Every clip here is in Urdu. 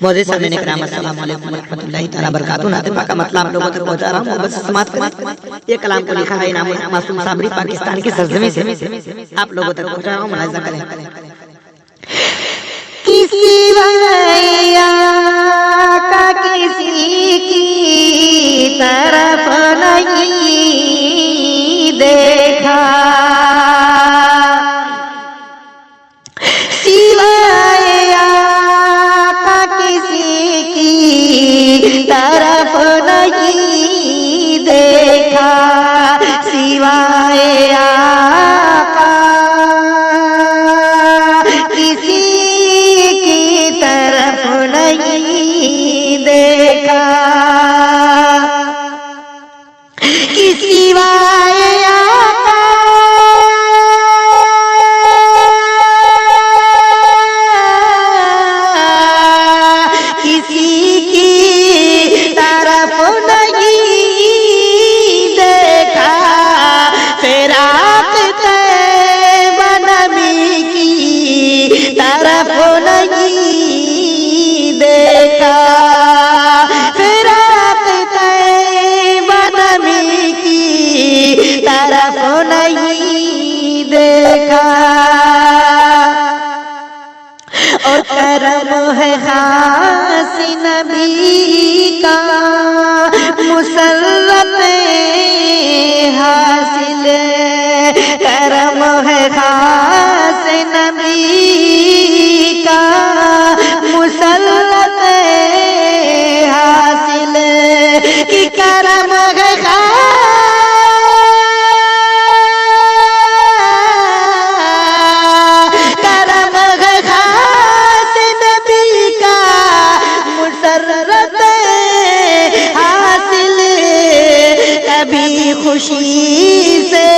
معزز سامعین کرام السلام علیکم ورحمۃ اللہ تعالی وبرکاتہ۔ نعت پاک کا مطلب آپ لوگوں تک پہنچا رہا ہوں، بس سماعت کریں۔ یہ کلام کو لکھا ہے انعام معصوم صابری پاکستان کی سرزمین سے، آپ لوگوں تک پہنچا رہا ہوں، ملاحظہ کریں۔ کسی بھیا کا کسی کی طرف نہیں دیکھا، سوائے آقا کسی کی طرف نہیں دیکھا، سوائے آقا کسی کی طرف نہیں دیکھا، کسی وائے آقا کسی کی طرف نہیں دیکھا، فراق طیبہ نبی کی طرف نہیں دیکھا، فراق طیبہ نبی کی طرف نہیں دیکھا، اور کرم ہے خاص نبی کا مسرت حاصل، کرم ہے خاص نبی کا مسرت حاصل، کہ کرم ہے کبھی خوشی سے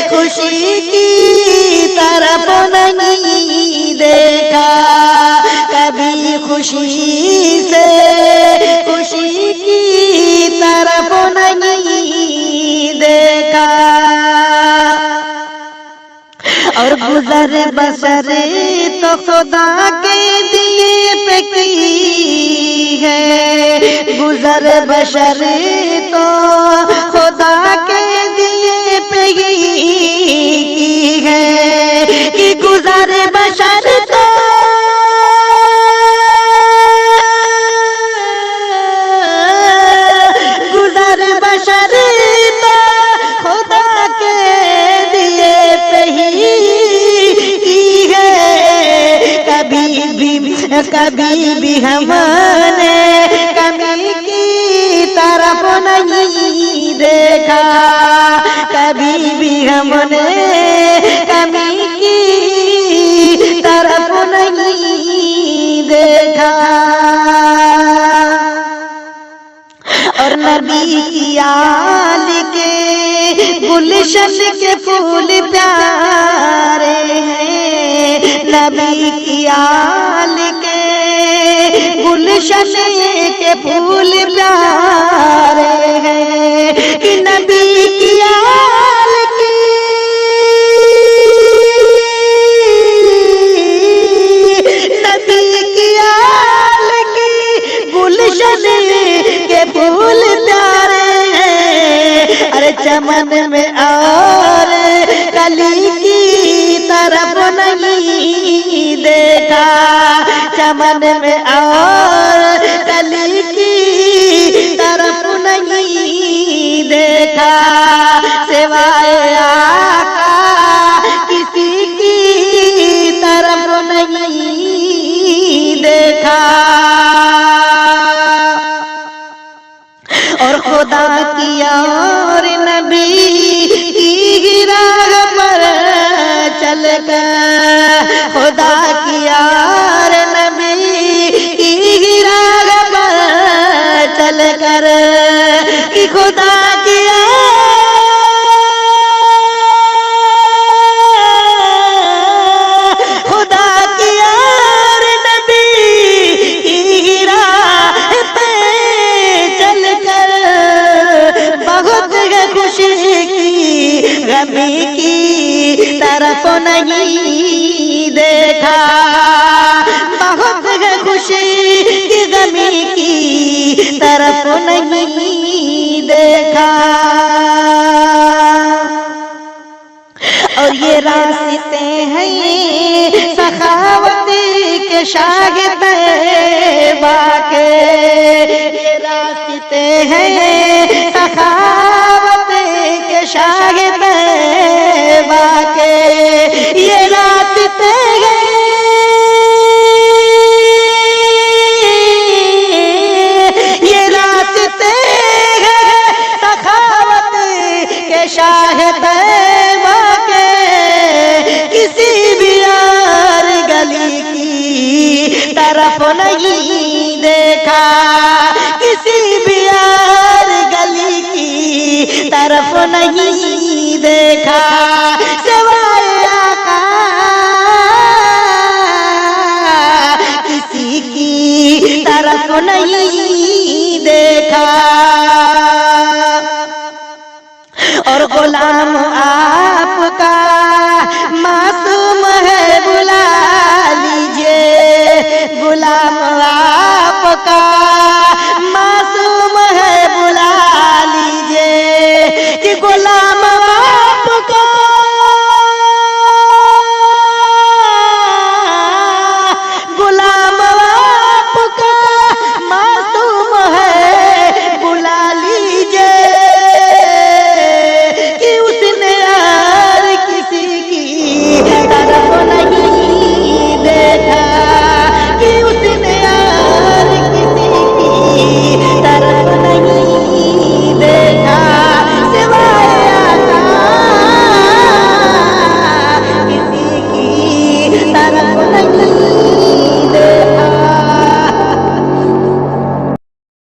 خوشی کی طرف نہیں دیکھا، کبھی خوشی سے خوشی کی طرف نہیں دیکھا، اور گزر بسر تو خدا کے دیے پہ کی ہے، گزر بشر تو خدا کے دیے پہ کی ہے، کہ گزر بشر تو گزر بشر تو خدا کے دیے پہ کی ہے، کبھی بھی ہم نے کمی کی طرف نہیں دیکھا، کبھی بھی ہم نے کمی کی طرف نہیں دیکھا، اور نبی کی آل کے گلشن کے پھول پیارے ہیں، نبی کی آل کے گلشن کے پھول پیارے ہیں، کہ نبی کی آل کی نبی کی آل کی گلشن کے پھول پیارے ہیں، ارے چمن میں اور کلی کی طرف نہیں دیکھا، چمن میں اور کلی کی طرف نہیں دیکھا، سوائے آقا کسی کی طرف نہیں دیکھا، اور خدا کی اور نبی کی راہ پر چل کر، خدا کی اور نبی کی راہ پر چل کر، کہ خدا کی غمی کی طرف نہیں دیکھا، بہت خوشی کہ غمی کی طرف نہیں دیکھا اور یہ راستے ہیں سخاوت کے شاہ طیبہ کے یہ راستے ہیں سخاوت کے شاہ طیبہ کے یہ راستے ہیں یہ راستے ہیں سخاوت کے شاہ طیبہ کے کسی بھی یار گلی کی طرف نہیں دیکھا کسی بھی یار گلی کی طرف نہیں دیکھا سوائے آقا کسی کی طرف نہیں دیکھا